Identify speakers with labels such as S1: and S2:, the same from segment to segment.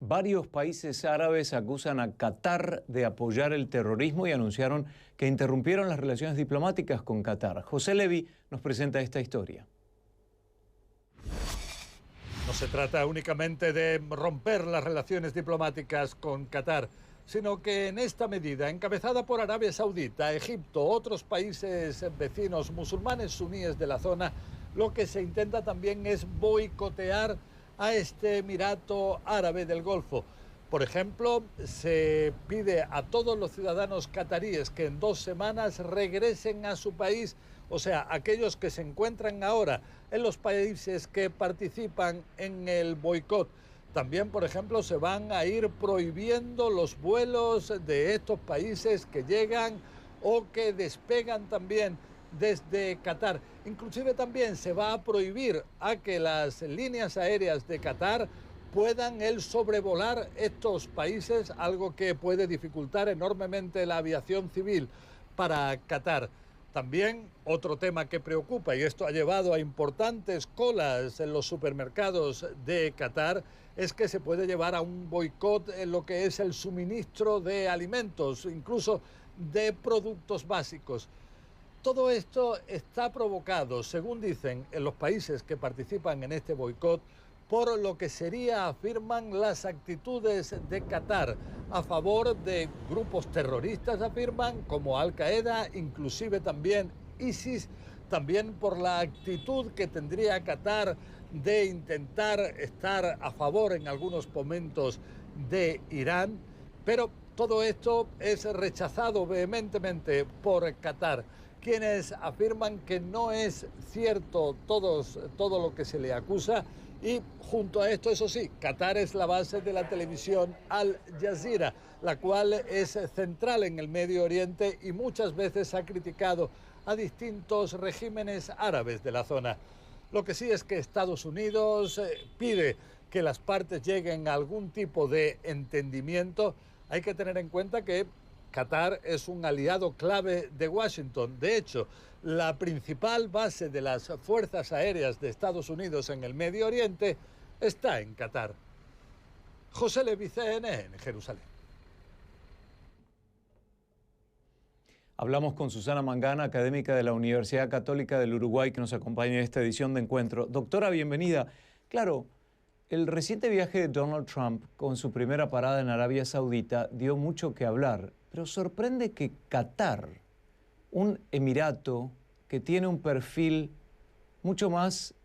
S1: Varios países árabes acusan a Qatar de apoyar el terrorismo y anunciaron que interrumpieron las relaciones diplomáticas con Qatar. José Levi nos presenta esta historia.
S2: No se trata únicamente de romper las relaciones diplomáticas con Qatar, sino que en esta medida, encabezada por Arabia Saudita, Egipto, otros países vecinos musulmanes suníes de la zona, lo que se intenta también es boicotear a este Emirato Árabe del Golfo. Por ejemplo, se pide a todos los ciudadanos cataríes que en 2 semanas regresen a su país, o sea, aquellos que se encuentran ahora en los países que participan en el boicot. También, por ejemplo, se van a ir prohibiendo los vuelos de estos países que llegan o que despegan también desde Qatar. Inclusive también se va a prohibir a que las líneas aéreas de Qatar puedan sobrevolar estos países, algo que puede dificultar enormemente la aviación civil para Qatar. También otro tema que preocupa, y esto ha llevado a importantes colas en los supermercados de Qatar, es que se puede llevar a un boicot en lo que es el suministro de alimentos, incluso de productos básicos. Todo esto está provocado, según dicen, en los países que participan en este boicot, por lo que afirman, las actitudes de Qatar a favor de grupos terroristas, afirman, como Al-Qaeda, inclusive también ISIS, también por la actitud que tendría Qatar de intentar estar a favor en algunos momentos de Irán, pero todo esto es rechazado vehementemente por Qatar, quienes afirman que no es cierto todo lo que se le acusa. Y junto a esto, eso sí, Qatar es la base de la televisión Al Jazeera, la cual es central en el Medio Oriente y muchas veces ha criticado a distintos regímenes árabes de la zona. Lo que sí es que Estados Unidos pide que las partes lleguen a algún tipo de entendimiento. Hay que tener en cuenta que Qatar es un aliado clave de Washington. De hecho, la principal base de las fuerzas aéreas de Estados Unidos en el Medio Oriente está en Qatar. José Levi, CNN, Jerusalén.
S1: Hablamos con Susana Mangana, académica de la Universidad Católica del Uruguay, que nos acompaña en esta edición de Encuentro. Doctora, bienvenida. Claro, el reciente viaje de Donald Trump con su primera parada en Arabia Saudita dio mucho que hablar, pero sorprende que Qatar, un emirato que tiene un perfil mucho más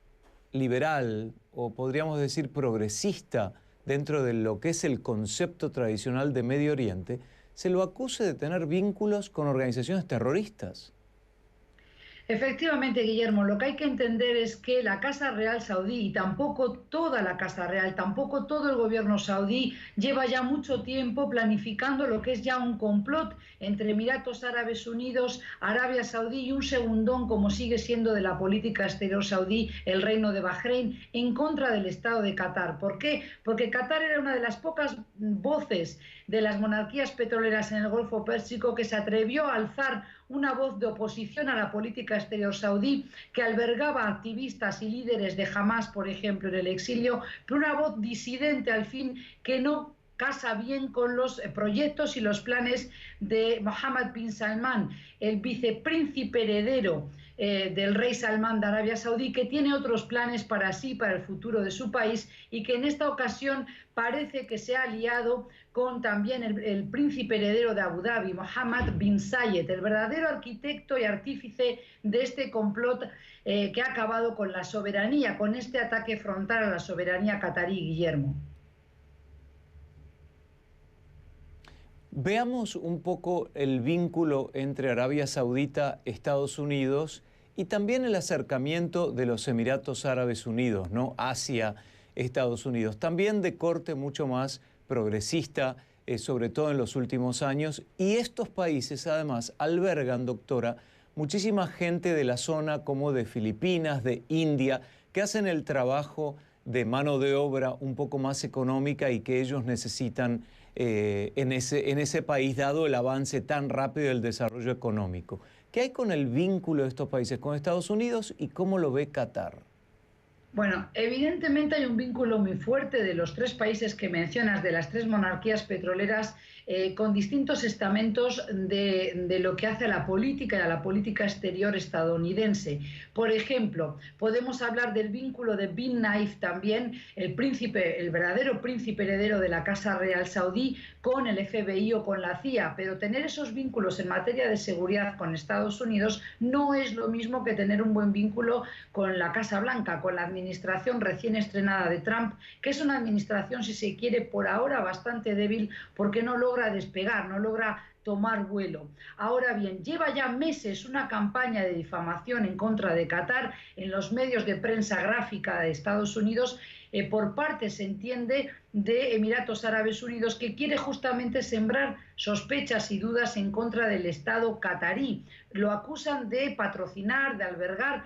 S1: liberal o podríamos decir progresista dentro de lo que es el concepto tradicional de Medio Oriente, se lo acuse de tener vínculos con organizaciones terroristas.
S3: Efectivamente, Guillermo, lo que hay que entender es que la Casa Real saudí, y tampoco toda la Casa Real, tampoco todo el gobierno saudí, lleva ya mucho tiempo planificando lo que es ya un complot entre Emiratos Árabes Unidos, Arabia Saudí y un segundón, como sigue siendo de la política exterior saudí, el Reino de Bahrein, en contra del Estado de Qatar. ¿Por qué? Porque Qatar era una de las pocas voces de las monarquías petroleras en el Golfo Pérsico que se atrevió a alzar una voz de oposición a la política exterior saudí, que albergaba activistas y líderes de Hamás, por ejemplo, en el exilio, pero una voz disidente al fin que no casa bien con los proyectos y los planes de Mohammed bin Salman, el vicepríncipe heredero del rey Salmán de Arabia Saudí, que tiene otros planes para sí, para el futuro de su país, y que en esta ocasión parece que se ha aliado con también el príncipe heredero de Abu Dhabi, Mohammed bin Zayed, el verdadero arquitecto y artífice de este complot que ha acabado con la soberanía, con este ataque frontal a la soberanía catarí, Guillermo.
S1: Veamos un poco el vínculo entre Arabia Saudita, Estados Unidos y también el acercamiento de los Emiratos Árabes Unidos, ¿no?, hacia Estados Unidos, también de corte mucho más progresista, sobre todo en los últimos años. Y estos países además albergan, doctora, muchísima gente de la zona como de Filipinas, de India, que hacen el trabajo de mano de obra un poco más económica y que ellos necesitan en ese país, dado el avance tan rápido del desarrollo económico. ¿Qué hay con el vínculo de estos países con Estados Unidos y cómo lo ve Qatar?
S3: Bueno, evidentemente hay un vínculo muy fuerte de los tres países que mencionas, de las tres monarquías petroleras, con distintos estamentos de lo que hace a la política y a la política exterior estadounidense. Por ejemplo, podemos hablar del vínculo de Bin Naif también, el príncipe, el verdadero príncipe heredero de la Casa Real Saudí, con el FBI o con la CIA, pero tener esos vínculos en materia de seguridad con Estados Unidos no es lo mismo que tener un buen vínculo con la Casa Blanca, con la administración recién estrenada de Trump, que es una administración, si se quiere, por ahora bastante débil porque no logra despegar, no logra tomar vuelo. Ahora bien, lleva ya meses una campaña de difamación en contra de Qatar en los medios de prensa gráfica de Estados Unidos, por parte, se entiende, de Emiratos Árabes Unidos, que quiere justamente sembrar sospechas y dudas en contra del Estado catarí. Lo acusan de patrocinar, de albergar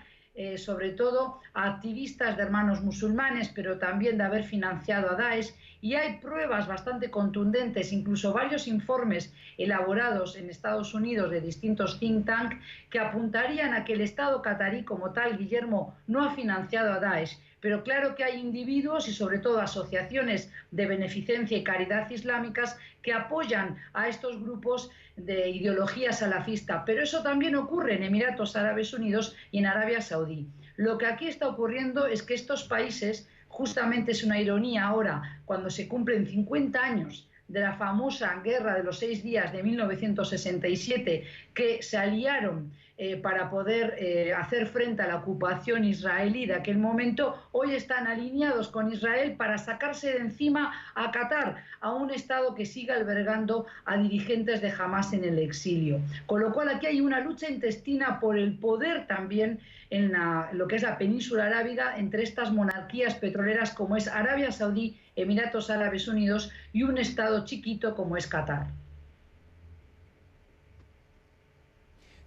S3: sobre todo a activistas de hermanos musulmanes, pero también de haber financiado a Daesh, y hay pruebas bastante contundentes, incluso varios informes elaborados en Estados Unidos de distintos think tanks que apuntarían a que el Estado catarí como tal, Guillermo, no ha financiado a Daesh. Pero claro que hay individuos y sobre todo asociaciones de beneficencia y caridad islámicas que apoyan a estos grupos de ideología salafista. Pero eso también ocurre en Emiratos Árabes Unidos y en Arabia Saudí. Lo que aquí está ocurriendo es que estos países, justamente es una ironía ahora, cuando se cumplen 50 años de la famosa Guerra de los 6 días de 1967, que se aliaron para poder hacer frente a la ocupación israelí de aquel momento, hoy están alineados con Israel para sacarse de encima a Qatar, a un Estado que sigue albergando a dirigentes de Hamás en el exilio. Con lo cual aquí hay una lucha intestina por el poder también en lo que es la península arábiga entre estas monarquías petroleras como es Arabia Saudí, Emiratos Árabes Unidos y un Estado chiquito como es Qatar.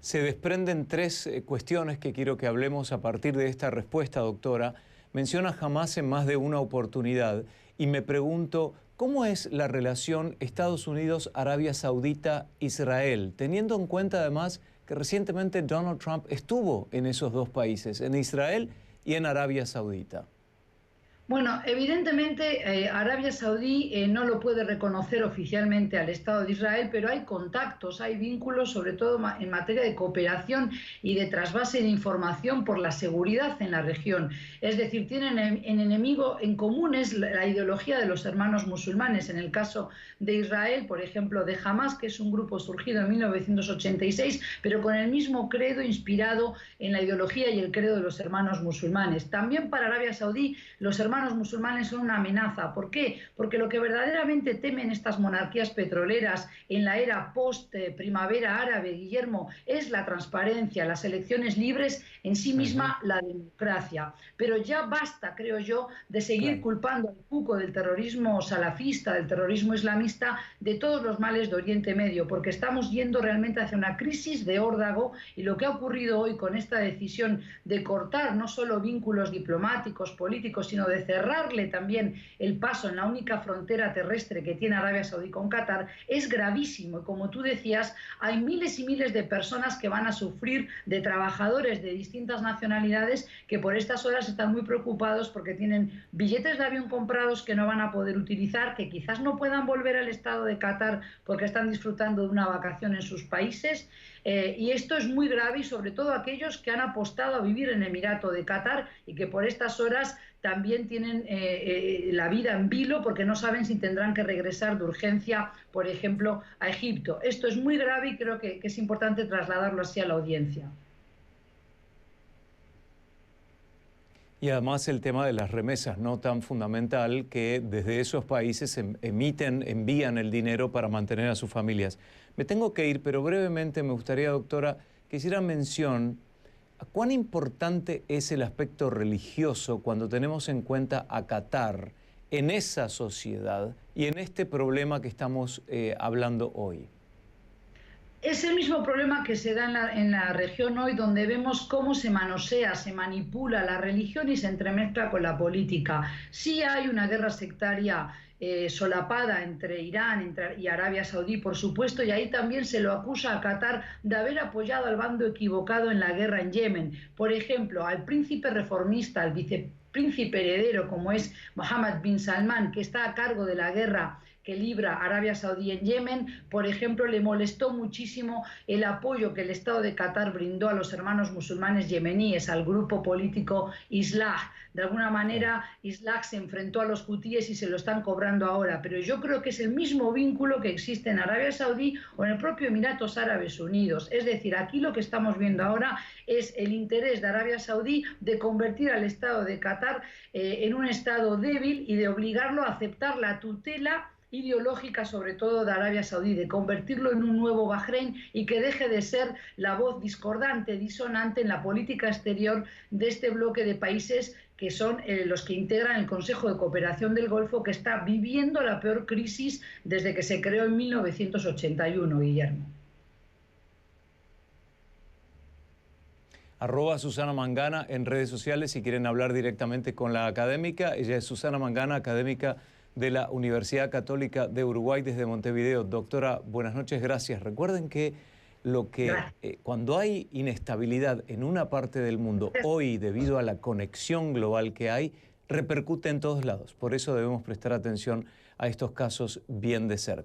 S1: Se desprenden tres cuestiones que quiero que hablemos a partir de esta respuesta, doctora. Menciona Hamás en más de una oportunidad y me pregunto, ¿cómo es la relación Estados Unidos-Arabia Saudita-Israel? Teniendo en cuenta además que recientemente Donald Trump estuvo en esos dos países, en Israel y en Arabia Saudita.
S3: Bueno, evidentemente Arabia Saudí no lo puede reconocer oficialmente al Estado de Israel, pero hay contactos, hay vínculos, sobre todo en materia de cooperación y de trasvase de información por la seguridad en la región. Es decir, tienen en enemigo en común es la ideología de los hermanos musulmanes. En el caso de Israel, por ejemplo, de Hamás, que es un grupo surgido en 1986, pero con el mismo credo inspirado en la ideología y el credo de los hermanos musulmanes. También para Arabia Saudí, los hermanos musulmanes son una amenaza. ¿Por qué? Porque lo que verdaderamente temen estas monarquías petroleras en la era post-primavera árabe, Guillermo, es la transparencia, las elecciones libres, en sí misma la democracia. Pero ya basta, creo yo, de seguir culpando al cuco del terrorismo salafista, del terrorismo islamista, de todos los males de Oriente Medio, porque estamos yendo realmente hacia una crisis de órdago, y lo que ha ocurrido hoy con esta decisión de cortar no solo vínculos diplomáticos, políticos, sino de cerrarle también el paso en la única frontera terrestre que tiene Arabia Saudí con Qatar, es gravísimo. Y como tú decías, hay miles y miles de personas que van a sufrir, de trabajadores de distintas nacionalidades que por estas horas están muy preocupados porque tienen billetes de avión comprados que no van a poder utilizar, que quizás no puedan volver al estado de Qatar porque están disfrutando de una vacación en sus países. Y esto es muy grave, y sobre todo aquellos que han apostado a vivir en el Emirato de Qatar y que por estas horas también tienen la vida en vilo porque no saben si tendrán que regresar de urgencia, por ejemplo, a Egipto. Esto es muy grave y creo que es importante trasladarlo así a la audiencia.
S1: Y además el tema de las remesas, no tan fundamental, que desde esos países envían el dinero para mantener a sus familias. Me tengo que ir, pero brevemente me gustaría, doctora, que hiciera mención a cuán importante es el aspecto religioso cuando tenemos en cuenta a Qatar en esa sociedad y en este problema que estamos hablando hoy.
S3: Es el mismo problema que se da en la región hoy, donde vemos cómo se manosea, se manipula la religión y se entremezcla con la política. Sí hay una guerra sectaria solapada entre Irán y Arabia Saudí, por supuesto, y ahí también se lo acusa a Qatar de haber apoyado al bando equivocado en la guerra en Yemen. Por ejemplo, al príncipe reformista, al príncipe heredero como es Mohammed bin Salman, que está a cargo de la guerra que libra Arabia Saudí en Yemen, por ejemplo, le molestó muchísimo el apoyo que el Estado de Qatar brindó a los hermanos musulmanes yemeníes, al grupo político Islah. De alguna manera, Islah se enfrentó a los hutíes y se lo están cobrando ahora, pero yo creo que es el mismo vínculo que existe en Arabia Saudí o en el propio Emiratos Árabes Unidos. Es decir, aquí lo que estamos viendo ahora es el interés de Arabia Saudí de convertir al Estado de Qatar en un Estado débil y de obligarlo a aceptar la tutela ideológica, sobre todo de Arabia Saudí, de convertirlo en un nuevo Bahrein y que deje de ser la voz discordante, disonante en la política exterior de este bloque de países que son los que integran el Consejo de Cooperación del Golfo, que está viviendo la peor crisis desde que se creó en 1981, Guillermo.
S1: @Susana Mangana en redes sociales si quieren hablar directamente con la académica. Ella es Susana Mangana, académica de la Universidad Católica de Uruguay desde Montevideo. Doctora, buenas noches, gracias. Recuerden que cuando hay inestabilidad en una parte del mundo, hoy debido a la conexión global que hay, repercute en todos lados. Por eso debemos prestar atención a estos casos bien de cerca.